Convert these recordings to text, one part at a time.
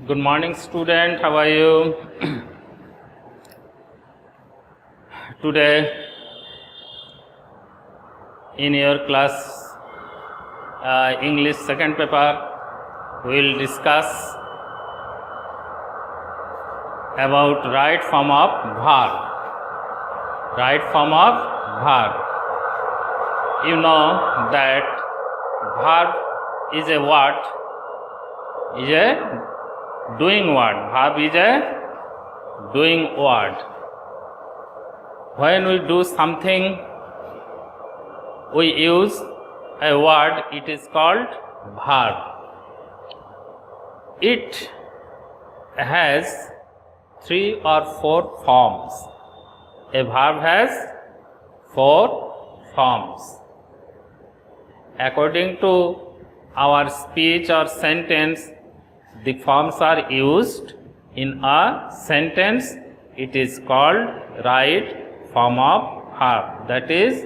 Good morning, student. How are you? Today, in your class English second paper, we will discuss about right form of verb. Right form of verb. You know that verb is a what? Is a doing word. Verb is a doing word. When we do something, we use a word, it is called verb. It has 3 or 4 forms. A verb has 4 forms. According to our speech or sentence, the forms are used in a sentence. It is called right form of verb. That is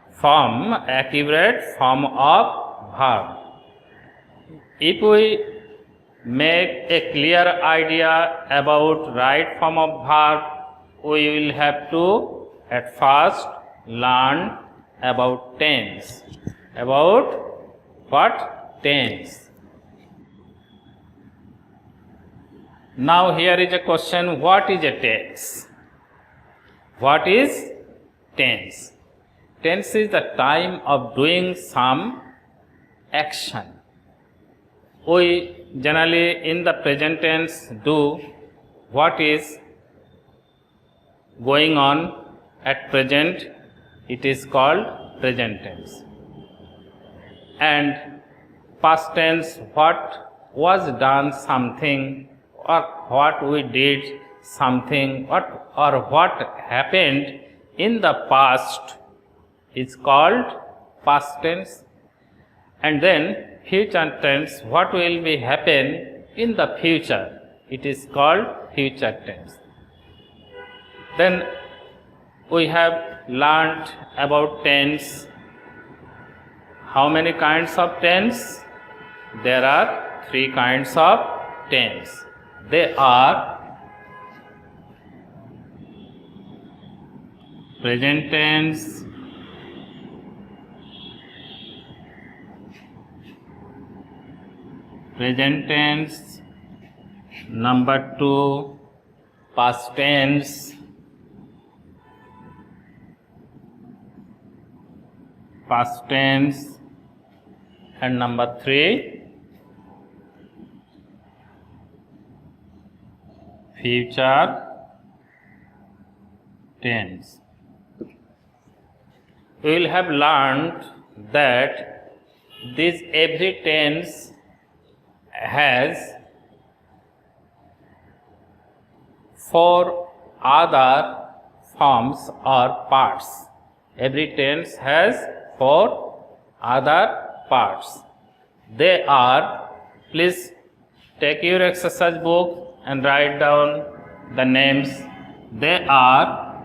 form, accurate form of verb. If we make a clear idea about right form of verb, we will have to at first learn about tense. About what? Tense. Now here is a question, what is a tense? What is tense? Tense is the time of doing some action. We generally in the present tense do what is going on at present. It is called present tense. And past tense, what was done something, or what we did something, or what happened in the past is called past tense. And then future tense, what will be happen in the future, it is called future tense. Then we have learnt about tense. How many kinds of tense? There are 3 kinds of tense. They are present tense, number 2 past tense, and number 3 future tense. We will have learned that this every tense has 4 other forms or parts. Every tense has 4 other parts. They are, please take your exercise book and write down the names. They are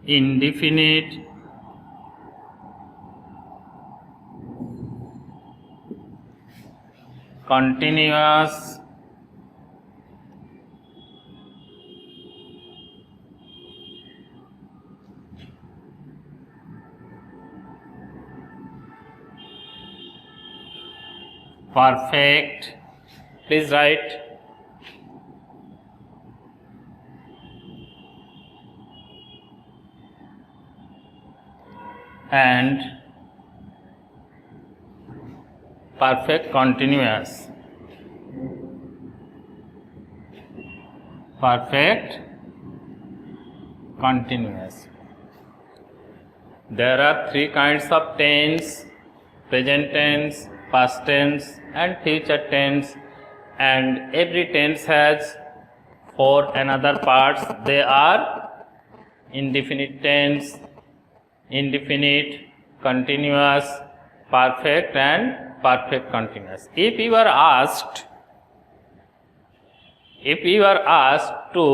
indefinite, continuous, perfect. Please write. And perfect continuous. Perfect continuous. There are 3 kinds of tense: present tense, past tense, and future tense. And every tense has 4 another parts. They are indefinite tense, indefinite, continuous, perfect, and perfect continuous. If you are asked to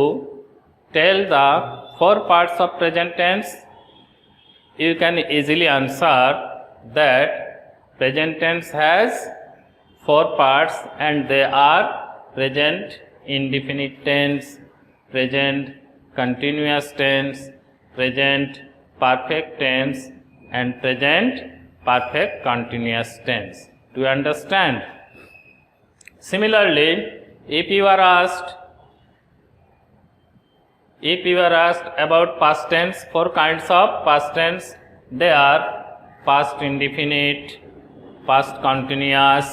tell the 4 parts of present tense, you can easily answer that present tense has four parts and they are present indefinite tense, present continuous tense, present perfect tense and present perfect continuous tense. Do you understand? Similarly, if you are asked about past tense, four kinds of past tense, they are past indefinite, past continuous,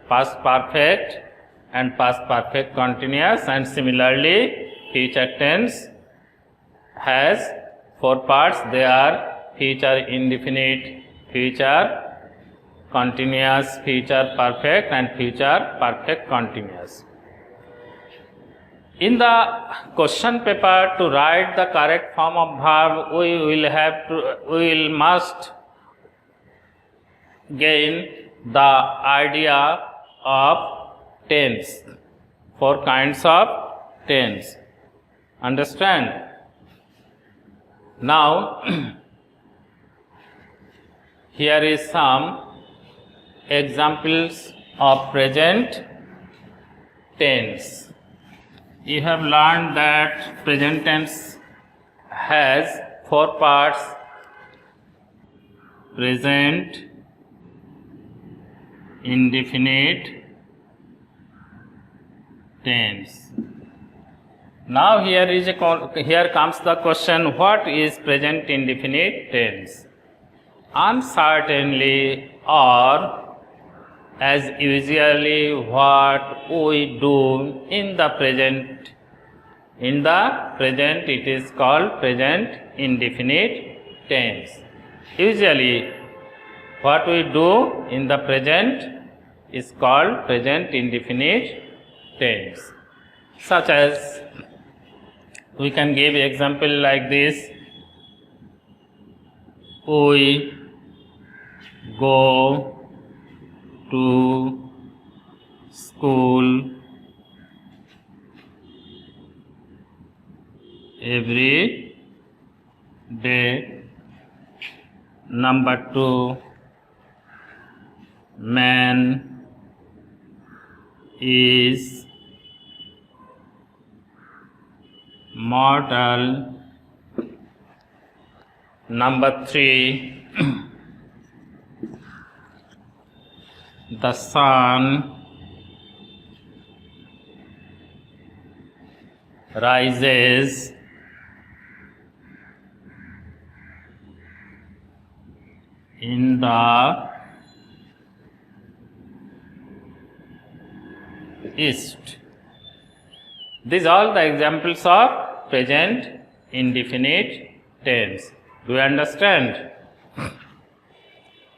past perfect and past perfect continuous, and similarly future tense has four parts. They are future indefinite, future continuous, future perfect and future perfect continuous. In the question paper, to write the correct form of verb, we must gain the idea of tense, four kinds of tense. Understand? Now, here is some examples of present tense. You have learned that present tense has four parts: present, indefinite, tense. Now here comes the question, what is present indefinite tense? Uncertainly or as usually what we do in the present. In the present it is called present indefinite tense. Usually what we do in the present is called present indefinite tense. Such as, we can give example like this: we go to school every day. Number 2, man is mortal. Number 3, the sun rises in the east. These are all the examples of present indefinite tense. Do you understand?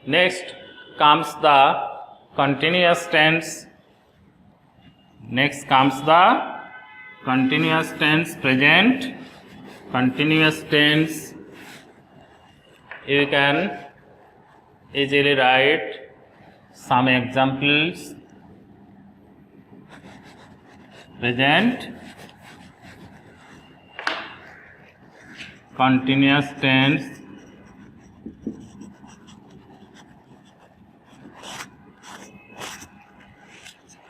Next comes the continuous tense. Next comes the continuous tense, present continuous tense. You can easily write some examples. Present continuous tense,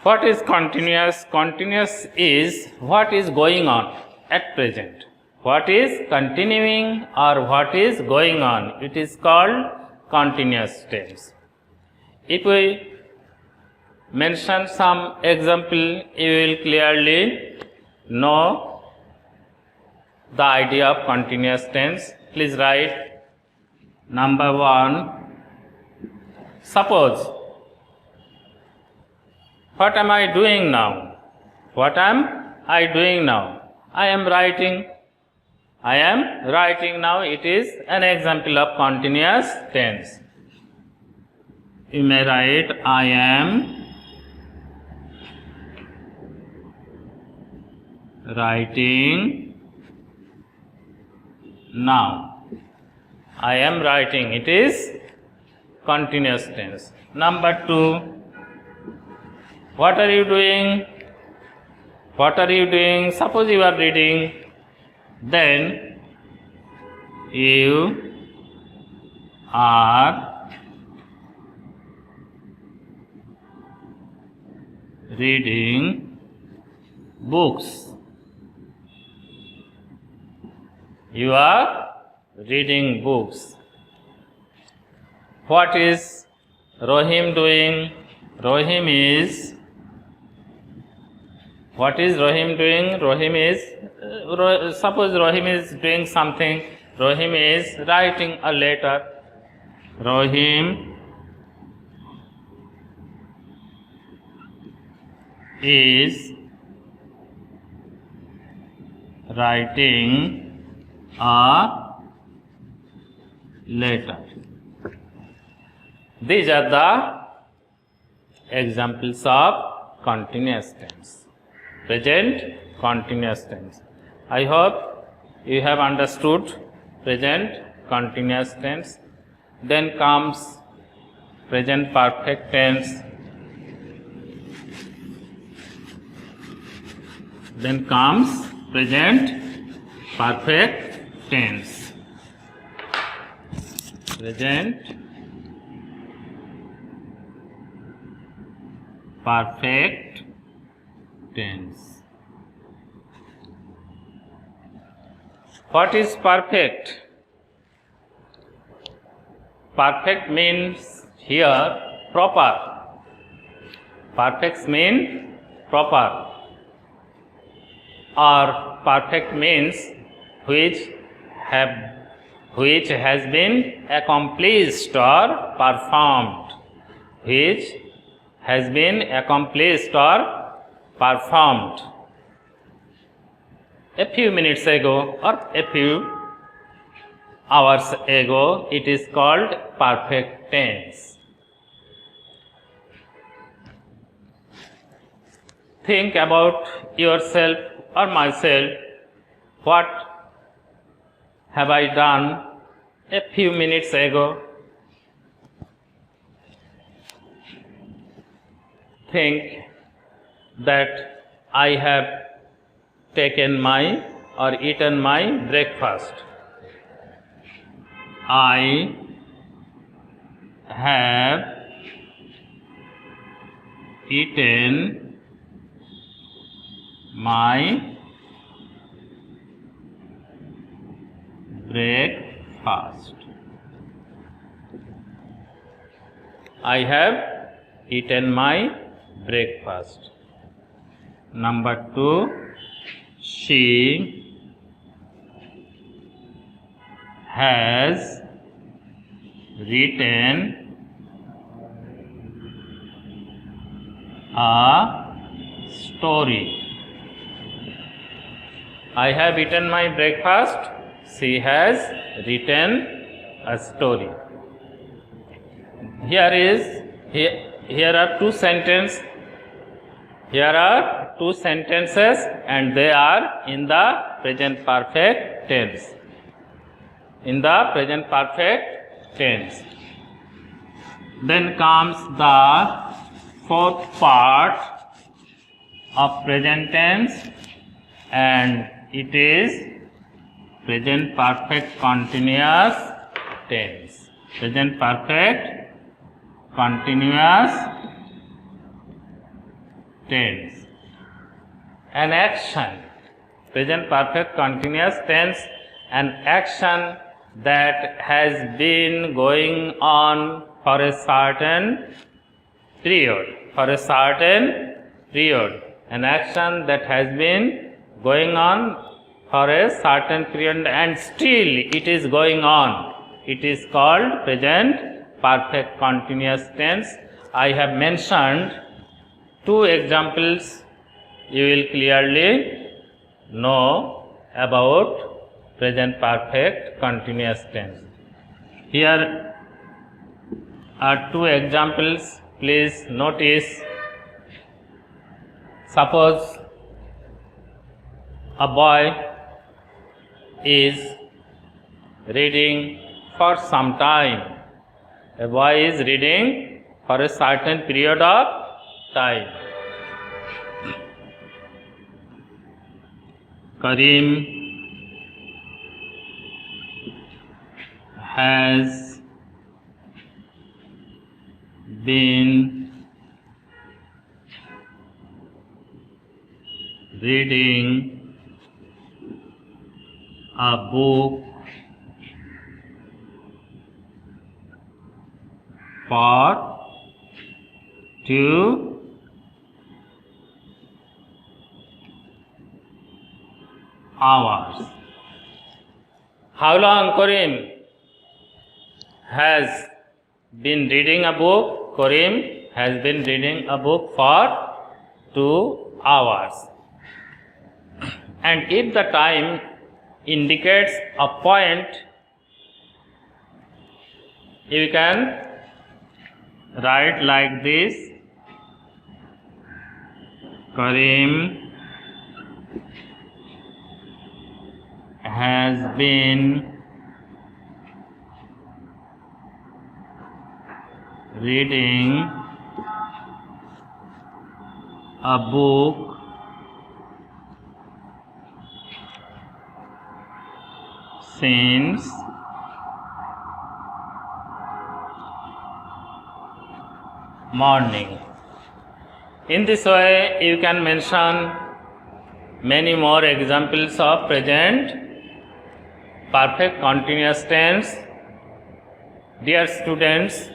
what is continuous? Continuous is what is going on at present. What is continuing or what is going on, it is called continuous tense. If we mention some example, you will clearly know the idea of continuous tense. Please write. Number 1, suppose, what am I doing now? What am I doing now? I am writing. I am writing now. It is an example of continuous tense. You may write, I am writing now. I am writing. It is continuous tense. Number 2, what are you doing? What are you doing? Suppose you are reading. Then you are reading books. You are reading books. What is Rohim doing? Rohim is, what is Rohim doing? Rohim is, suppose Rohim is doing something. Rohim is writing a letter. Rohim is writing a letter. These are the examples of continuous tense, present continuous tense. I hope you have understood present continuous tense. Then comes present perfect tense. Then comes present perfect tense. Present perfect tense. What is perfect? Perfect means here proper. Perfect means proper, or perfect means which has been accomplished or performed. Which has been accomplished or performed. A few minutes ago or a few hours ago, it is called perfect tense. Think about yourself or myself. What have I done a few minutes ago? Think that I have taken my or eaten my breakfast. I have eaten my breakfast. I have eaten my breakfast. Number 2, she has written a story. I have eaten my breakfast. She has written a story. Here are two sentences. Here are two sentences, and they are in the present perfect tense. In the present perfect tense. Then comes the fourth part of present tense, and it is present perfect continuous tense. Present perfect continuous tense. An action. Present perfect continuous tense, an action that has been going on for a certain period. For a certain period. An action that has been going on for a certain period and still it is going on. It is called present perfect continuous tense. I have mentioned two examples. You will clearly know about present perfect continuous tense. Here are two examples. Please notice. Suppose a boy is reading for some time. A boy is reading for a certain period of time. Karim has been reading a book for 2 hours. How long Karim has been reading a book? Karim has been reading a book for 2 hours. And if the time indicates a point, you can write like this: Karim has been reading a book since morning. In this way, you can mention many more examples of present perfect continuous tense. Dear students,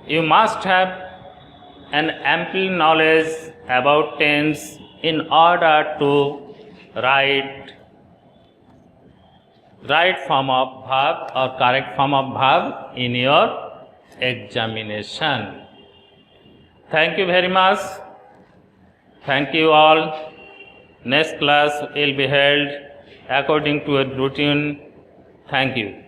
you must have an ample knowledge about tense in order to write right form of verb or correct form of verb in your examination. Thank you very much. Thank you all. Next class will be held according to a routine. Thank you.